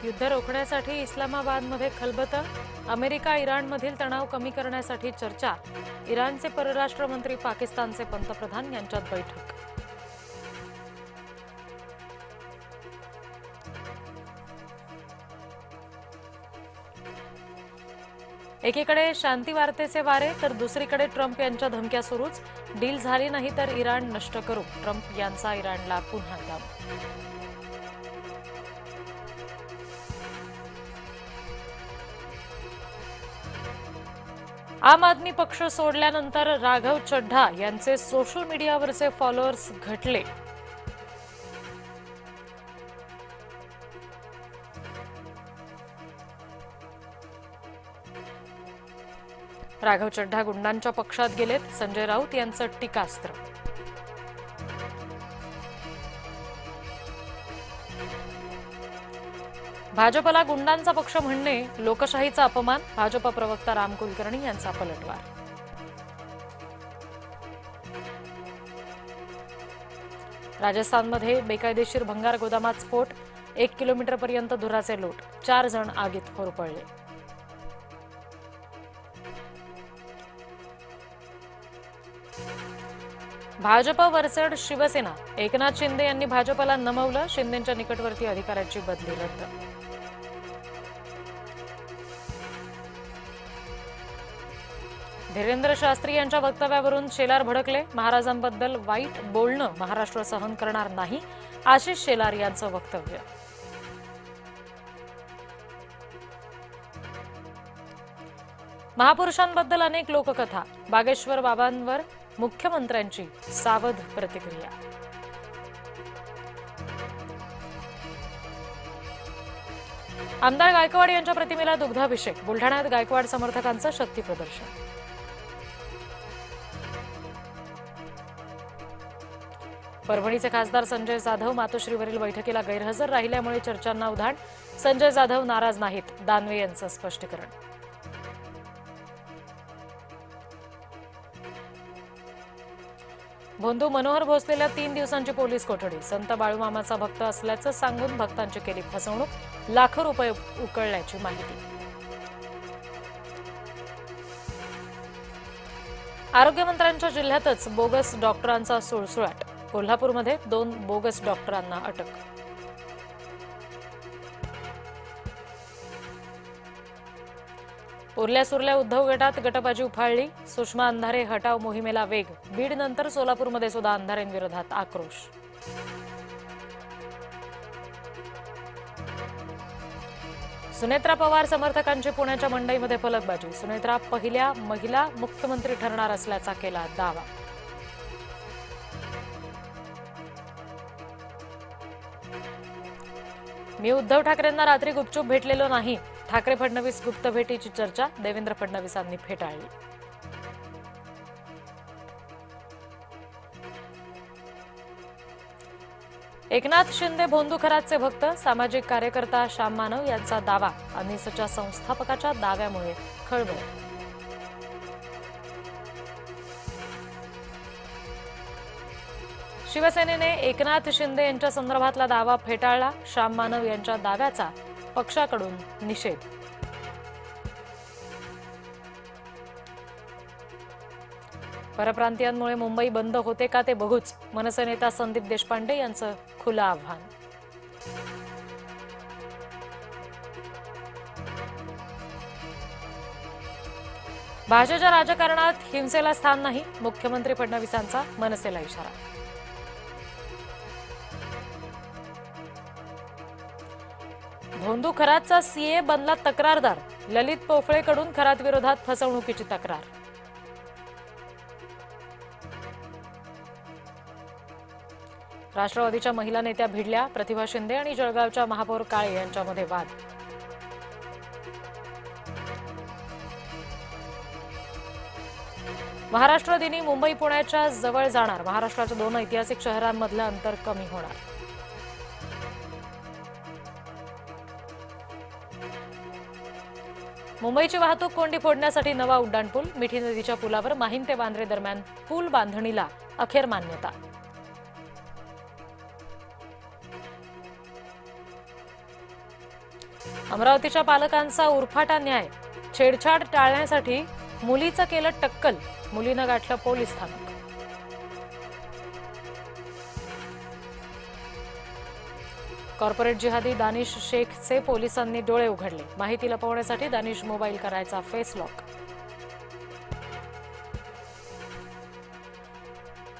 युद्ध रोखण्यासाठी इस्लामाबादमध्ये खलबतं, अमेरिका इराणमधील तणाव कमी करण्यासाठी चर्चा, इराणचे परराष्ट्र मंत्री पाकिस्तानचे पंतप्रधान यांच्यात बैठक. एकीकडे शांती वार्तेचे वारे तर दुसरीकडे ट्रम्प यांच्या धमक्या सुरूच. डील झाली नाही तर इराण नष्ट करू, ट्रम्प यांचा इराणला पुन्हा दाब. आम आदमी पक्ष सोडल्यानंतर राघव चड्ढा यांचे सोशल मीडियावरचे फॉलोअर्स घटले. राघव चड्ढा गुंडांच्या पक्षात गेलेत, संजय राऊत यांचं टीकास्त्र. भाजपला गुंडांचा पक्ष म्हणणे लोकशाहीचा अपमान, भाजप प्रवक्ता राम कुलकर्णी यांचा पलटवार. राजस्थानमध्ये बेकायदेशीर भंगार गोदामात स्फोट, 1 किलोमीटरपर्यंत धुराचे लोट, 4 जण आगीत होरपळले. भाजप वर्सेड शिवसेना, एकनाथ शिंदे यांनी भाजपला नमवलं, शिंदेंच्या निकटवर्ती अधिकाऱ्याची बदली रद्द. धीरेंद्र शास्त्री यांच्या वक्तव्यावरून शेलार भडकले, महाराजांबद्दल वाईट बोलणं महाराष्ट्र सहन करणार नाही, आशिष शेलार यांचं वक्तव्य. महापुरुषांबद्दल अनेक लोककथा, बागेश्वर बाबांवर मुख्यमंत्र्यांची सावध प्रतिक्रिया. आमदार गायकवाड यांच्या प्रतिमेला दुग्धाभिषेक, बुलढाण्यात गायकवाड समर्थकांचं शक्ती प्रदर्शन. परभणीचे खासदार संजय जाधव मातोश्रीवरील बैठकीला गैरहजर राहिल्यामुळे चर्चांना उधाण, संजय जाधव नाराज नाहीत, दानवे यांचं स्पष्टीकरण. भोंदू मनोहर भोसलेला 3 दिवसांची पोलीस कोठडी, संत बाळूमामाचा भक्त असल्याचं सांगून भक्तांची केली फसवणूक, लाखो रुपये उकळल्याची माहिती. आरोग्यमंत्र्यांच्या जिल्ह्यातच बोगस डॉक्टरांचा सुळसुळाट, कोल्हापूरमध्ये 2 बोगस डॉक्टरांना अटक. उरल्या सुरल्या उद्धव गटात गटबाजी उफाळली, सुषमा अंधारे हटाव मोहिमेला वेग, बीडनंतर सोलापूरमध्ये सुद्धा अंधारेंविरोधात आक्रोश. सुनेत्रा पवार समर्थकांची पुण्याच्या मंडईमध्ये फलकबाजी, सुनेत्रा पहिल्या महिला मुख्यमंत्री ठरणार असल्याचा केला दावा. मी उद्धव ठाकरेंना रात्री गुपचूप भेटलेलो नाही, ठाकरे फडणवीस गुप्त भेटीची चर्चा देवेंद्र फडणवीसांनी फेटाळली. एकनाथ शिंदे भोंदू खरातचे भक्त, सामाजिक कार्यकर्ता श्याम मानव यांचा दावा, अनिसच्या संस्थापकाच्या दाव्यामुळे खळबळ. शिवसेनेने एकनाथ शिंदे यांच्या संदर्भातला दावा फेटाळला, श्याम मानव यांच्या दाव्याचा पक्षाकडून निषेध. परप्रांतीयांमुळे मुंबई बंद होते का ते बघूच, मनसे नेता संदीप देशपांडे यांचं खुलं आव्हान. भाजपच्या राजकारणात हिंसेला स्थान नाही, मुख्यमंत्री फडणवीसांचा मनसेला इशारा. भोंदू खरातचा सीए बनला तक्रारदार, ललित पोफळेकडून खरात विरोधात फसवणुकीची तक्रार. राष्ट्रवादीच्या महिला नेत्या भिडल्या, प्रतिभा शिंदे आणि जळगावच्या महापौर काळे यांच्यामध्ये वाद. महाराष्ट्र दिनी मुंबई पुण्याच्या जवळ जाणार, महाराष्ट्राच्या 2 ऐतिहासिक शहरांमधलं अंतर कमी होणार. मुंबईची वाहतूक कोंडी फोडण्यासाठी नवा उड्डाणपूल, मिठी नदीच्या पुलावर माहीम ते वांद्रे दरम्यान पूल बांधणीला अखेर मान्यता. अमरावतीच्या पालकांचा उरफाटा न्याय, छेडछाड टाळण्यासाठी मुलीचं केलं टक्कल, मुलीनं गाठलं पोलीस स्थानक. कॉर्पोरेट जिहादी दानिश शेखचे पोलिसांनी डोळे उघडले. माहिती लपवण्यासाठी दानिश मोबाईल करायचा फेस लॉक.